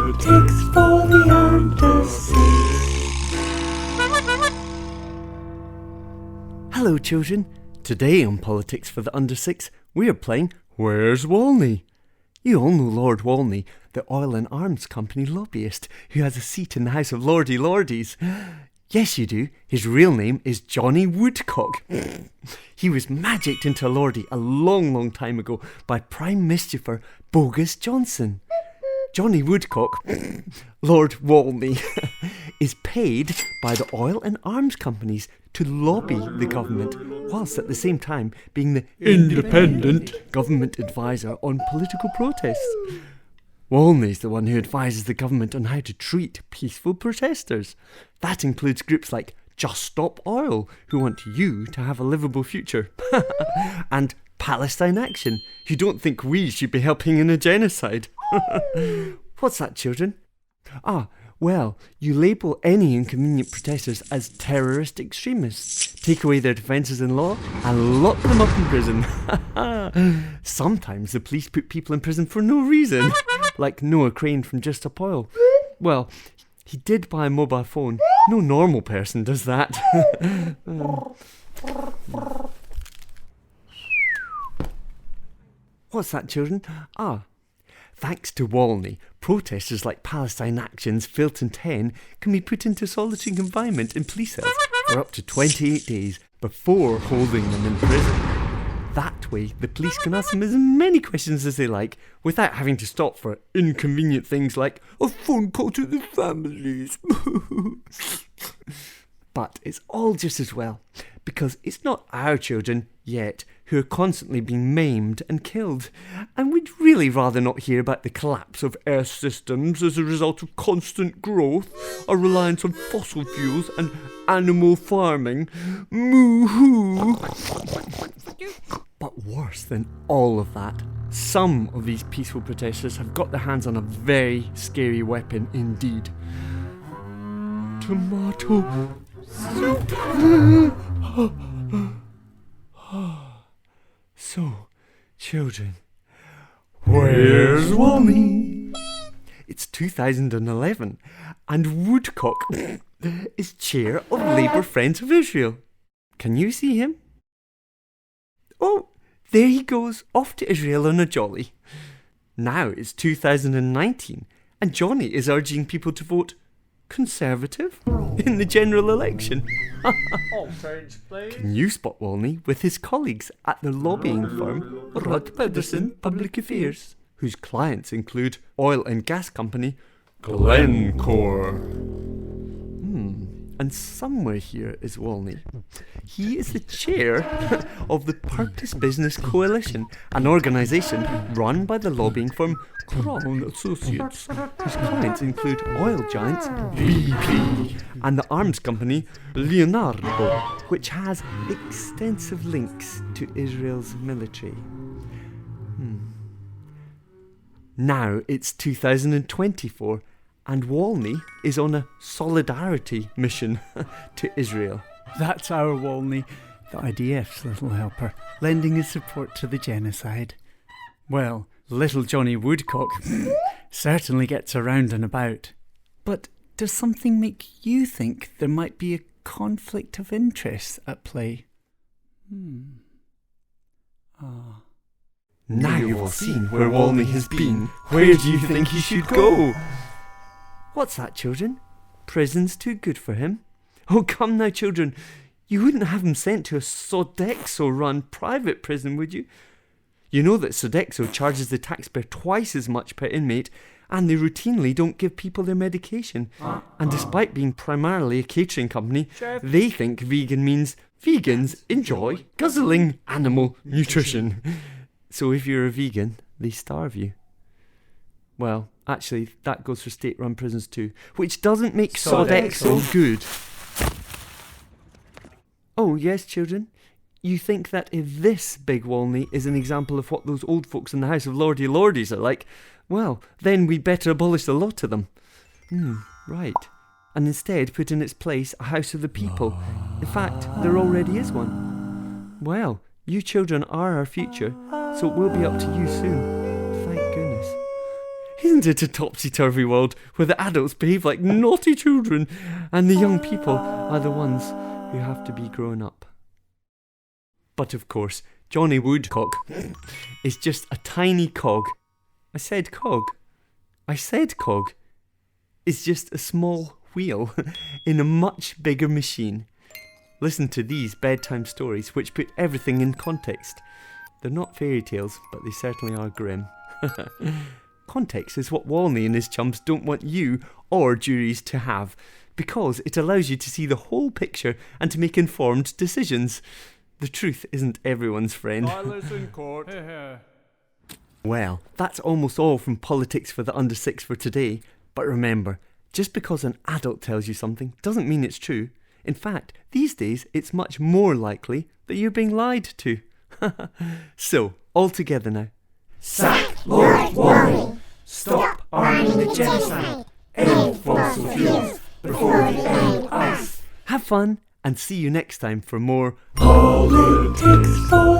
Politics for the under six. Hello children, today on Politics for the Under 6 we are playing Where's Walney? You all know Lord Walney, the oil and arms company lobbyist who has a seat in the House of Lordy Lordies. Yes you do, his real name is Johnny Woodcock. He was magicked into a lordy a long time ago by Prime Mischief Bogus Johnson. Johnny Woodcock, Lord Walney, is paid by the oil and arms companies to lobby the government, whilst at the same time being the independent government advisor on political protests. Walney's the one who advises the government on how to treat peaceful protesters. That includes groups like Just Stop Oil, who want you to have a livable future, and Palestine Action, who don't think we should be helping in a genocide. What's that, children? Well, you label any inconvenient protesters as terrorist extremists, take away their defences in law, and lock them up in prison. Sometimes the police put people in prison for no reason, like Noah Crane from Just Stop Oil. Well, he did buy a mobile phone. No normal person does that. What's that, children? Thanks to Walney, protesters like Palestine Action's Filton 10 can be put into solitary confinement in police cells for up to 28 days before holding them in prison. That way, the police can ask them as many questions as they like without having to stop for inconvenient things like a phone call to the families. But it's all just as well, because it's not our children yet who are constantly being maimed and killed, and we'd really rather not hear about the collapse of Earth systems as a result of constant growth, a reliance on fossil fuels and animal farming. Moo-hoo! But worse than all of that, some of these peaceful protesters have got their hands on a very scary weapon indeed. Tomato soup. So, children, where's Walney? It's 2011, and Woodcock is chair of Labour Friends of Israel. Can you see him? Oh, there he goes, off to Israel on a jolly. Now it's 2019, and Johnny is urging people to vote Conservative in the general election. Can you spot Walney with his colleagues at the lobbying firm Rod Pedersen Public Affairs, whose clients include oil and gas company Glencore? And somewhere here is Walney. He is the chair of the Purpose Business Coalition, an organisation run by the lobbying firm Crown Associates, whose clients include oil giants BP and the arms company Leonardo, which has extensive links to Israel's military. Now it's 2024, and Walney is on a solidarity mission to Israel. That's our Walney, the IDF's little helper, lending his support to the genocide. Well, little Johnny Woodcock certainly gets around and about. But does something make you think there might be a conflict of interest at play? Now you've all seen where Walney has been. Where do you think he should go? What's that, children? Prison's too good for him? Oh, come now, children. You wouldn't have him sent to a Sodexo-run private prison, would you? You know that Sodexo charges the taxpayer twice as much per inmate, and they routinely don't give people their medication. And despite being primarily a catering company, they think vegan means vegans enjoy guzzling animal nutrition. So if you're a vegan, they starve you. Well, actually, that goes for state-run prisons too, which doesn't make Sodexo good. Oh, yes, children. You think that if this big Walney is an example of what those old folks in the House of Lordy Lordies are like, well, then we'd better abolish the lot of them. Right. And instead put in its place a House of the People. In fact, there already is one. Well, you children are our future, so it will be up to you soon. Thank goodness. Isn't it a topsy-turvy world where the adults behave like naughty children and the young people are the ones who have to be grown up? But of course, Johnny Woodcock is just a tiny cog. I said cog. It's just a small wheel in a much bigger machine. Listen to these bedtime stories which put everything in context. They're not fairy tales, but they certainly are grim. Context is what Walney and his chums don't want you or juries to have, because it allows you to see the whole picture and to make informed decisions. The truth isn't everyone's friend. Silence in court. Well, that's almost all from Politics for the Under 6 for today. But remember, just because an adult tells you something doesn't mean it's true. In fact, these days it's much more likely that you're being lied to. So, all together now. Sack Lord Walney! Stop arming the genocide! End fossil fuels before they end us! Have fun and see you next time for more Politics for